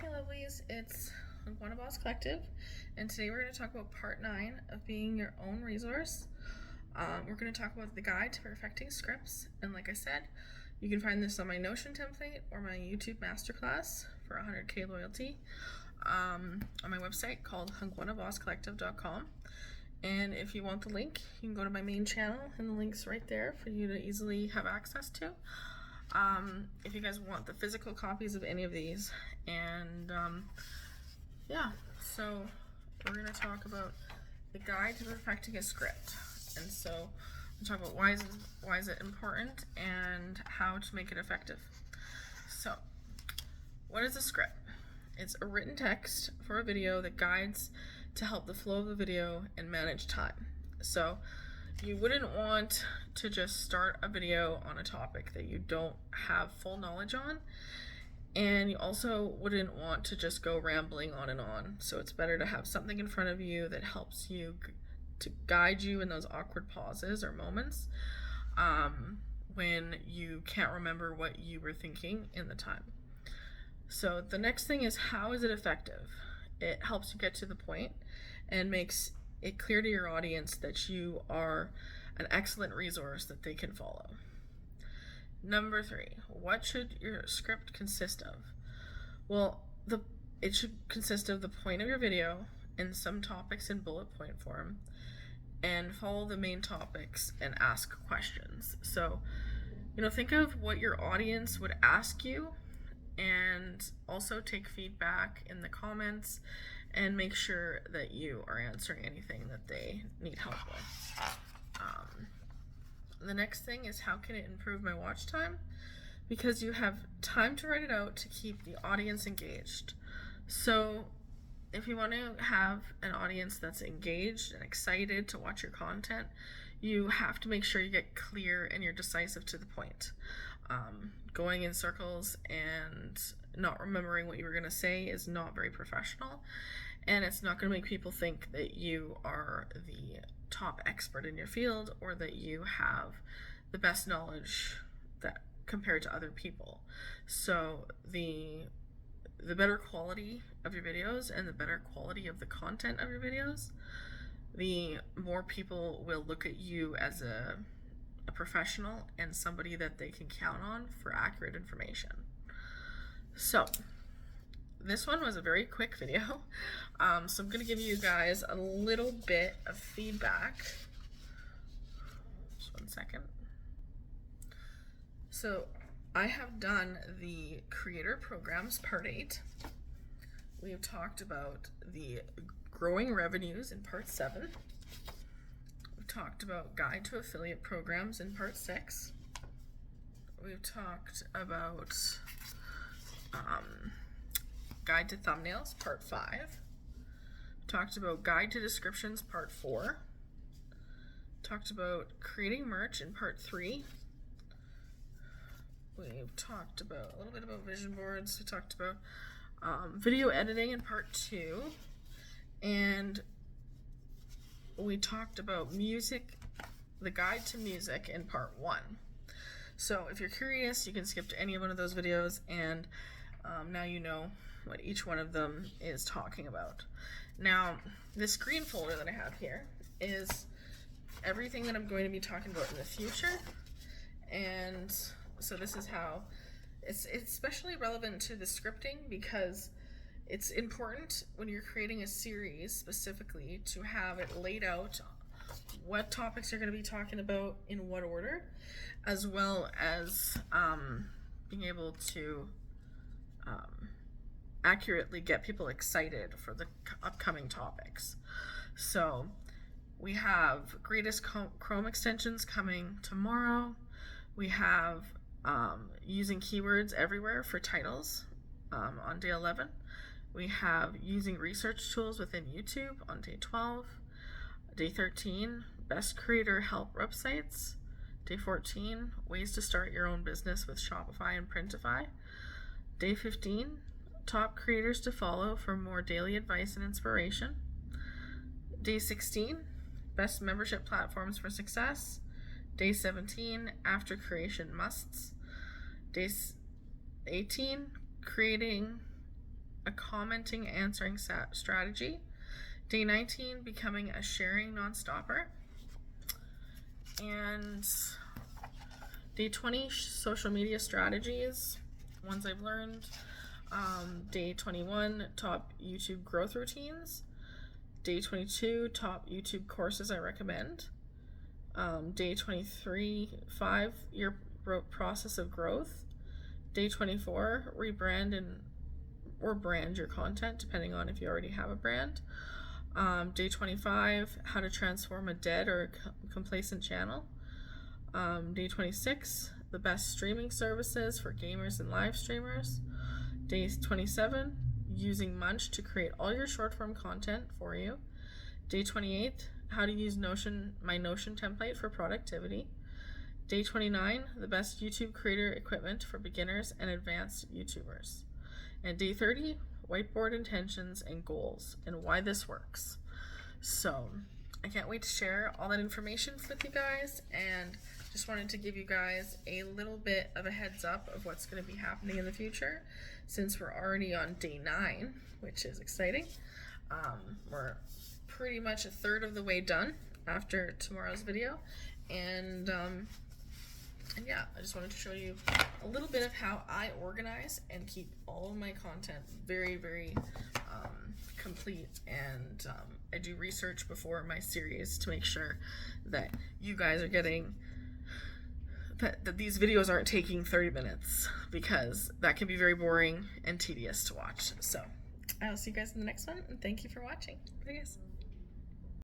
Hey lovelies, it's Hungwana Boss Collective, and today we're going to talk about part 9 of being your own resource. We're going to talk about the guide to perfecting scripts, and like I said, you can find this on my Notion template or my YouTube masterclass for 100k loyalty on my website called hungwanabosscollective.com. And if you want the link, you can go to my main channel, and the link's right there for you to easily have access to. If you guys want the physical copies of any of these. And yeah, so we're going to talk about the guide to perfecting a script. And so we'll talk about why is it important and how to make it effective. So what is a script? It's a written text for a video that guides to help the flow of the video and manage time. So you wouldn't want to just start a video on a topic that you don't have full knowledge on, and you also wouldn't want to just go rambling on and on. So it's better to have something in front of you that helps you to guide you in those awkward pauses or moments when you can't remember what you were thinking in the time. So the next thing is, how is it effective? It helps you get to the point and makes it clear to your audience that you are an excellent resource that they can follow. Number 3, what should your script consist of? Well, it should consist of the point of your video and some topics in bullet point form, and follow the main topics and ask questions. So, think of what your audience would ask you, and also take feedback in the comments and make sure that you are answering anything that they need help with. The next thing is, how can it improve my watch time? Because you have time to write it out to keep the audience engaged. So if you want to have an audience that's engaged and excited to watch your content, you have to make sure you get clear and you're decisive to the point. Going in circles and not remembering what you were going to say is not very professional, and it's not going to make people think that you are the top expert in your field or that you have the best knowledge that compared to other people. So the better quality of your videos and the better quality of the content of your videos, the more people will look at you as a professional and somebody that they can count on for accurate information. So this one was a very quick video, so I'm going to give you guys a little bit of feedback. Just one second. So I have done the creator programs part 8. We have talked about the growing revenues in part 7. We've talked about guide to affiliate programs in part 6. We've talked about guide to thumbnails part 5. Talked about guide to descriptions part 4. Talked about creating merch in part 3. We've talked about a little bit about vision boards. We talked about video editing in part 2, and we talked about music, the guide to music in part 1. So if you're curious, you can skip to any one of those videos, and now you know what each one of them is talking about. Now, this green folder that I have here is everything that I'm going to be talking about in the future, and so this is how it's especially relevant to the scripting, because it's important when you're creating a series specifically to have it laid out what topics you're going to be talking about in what order, as well as being able to accurately get people excited for the upcoming topics. So we have greatest Chrome extensions coming tomorrow. We have using keywords everywhere for titles on day 11. We have using research tools within YouTube on day 12. Day 13, best creator help websites. Day 14, ways to start your own business with Shopify and Printify. Day 15, top creators to follow for more daily advice and inspiration. Day 16, best membership platforms for success. Day 17, after creation musts. Day 18, creating a commenting answering strategy. Day 19, becoming a sharing non-stopper. And day 20, social media strategies, ones I've learned. Day 21, top YouTube growth routines. Day 22, top YouTube courses I recommend. Day 23, 5-year process of growth. Day 24, rebrand or brand your content, depending on if you already have a brand. Day 25, how to transform a dead or complacent channel. Day 26, the best streaming services for gamers and live streamers. Day 27, using Munch to create all your short form content for you. Day 28, how to use my Notion template for productivity. Day 29, the best YouTube creator equipment for beginners and advanced YouTubers. And day 30, whiteboard intentions and goals and why this works. So I can't wait to share all that information with you guys, and just wanted to give you guys a little bit of a heads up of what's going to be happening in the future, since we're already on day 9, which is exciting. We're pretty much a third of the way done after tomorrow's video, and yeah, I just wanted to show you a little bit of how I organize and keep all of my content very, very complete, and I do research before my series to make sure that you guys are getting that these videos aren't taking 30 minutes, because that can be very boring and tedious to watch. So I'll see you guys in the next one, and thank you for watching. Bye guys.